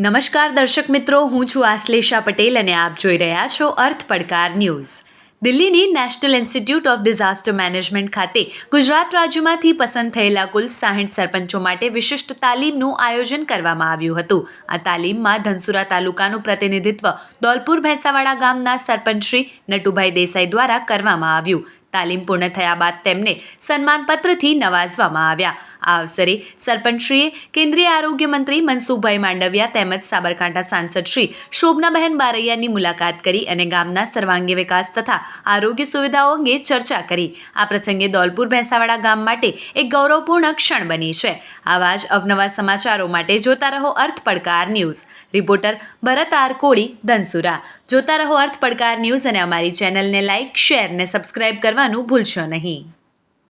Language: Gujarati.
નમસ્કાર દર્શક મિત્રો, હું છું આશ્લેષા પટેલ અને આપ જોઈ રહ્યા છો અર્થ પડકાર ન્યૂઝ. દિલ્હીની national institute of disaster management ખાતે ગુજરાત રાજ્યમાંથી પસંદ થયેલા કુલ 60 સરપંચો માટે વિશિષ્ટ તાલીમનું આયોજન કરવામાં આવ્યું હતું. આ તાલીમમાં ધનસુરા તાલુકાનું પ્રતિનિધિત્વ દોલપુર ભેંસાવાડા ગામના સરપંચ શ્રી નટુભાઈ દેસાઈ દ્વારા કરવામાં આવ્યું. તાલીમ પૂર્ણ થયા બાદ તેમને સન્માનપત્રથી નવાજવામાં આવ્યા. આ અવસરે સરપંચશ્રીએ કેન્દ્રીય આરોગ્ય મંત્રી મનસુખભાઈ માંડવિયા તેમજ સાબરકાંઠા સાંસદ શ્રી શોભનાબહેન બારૈયાની મુલાકાત કરી અને ગામના સર્વાંગી વિકાસ તથા આરોગ્ય સુવિધાઓ અંગે ચર્ચા કરી. આ પ્રસંગે દોલપુર ભેંસાવાડા ગામ માટે એક ગૌરવપૂર્ણ ક્ષણ બની છે. આવા જ અવનવા સમાચારો માટે જોતા રહો અર્થ પડકાર ન્યૂઝ. રિપોર્ટર ભરત આર કોળી, ધનસુરા. જોતા રહો અર્થ પડકાર ન્યૂઝ અને અમારી ચેનલને લાઇક, શેર અને સબસ્ક્રાઇબ કરવાનું ભૂલશો નહીં.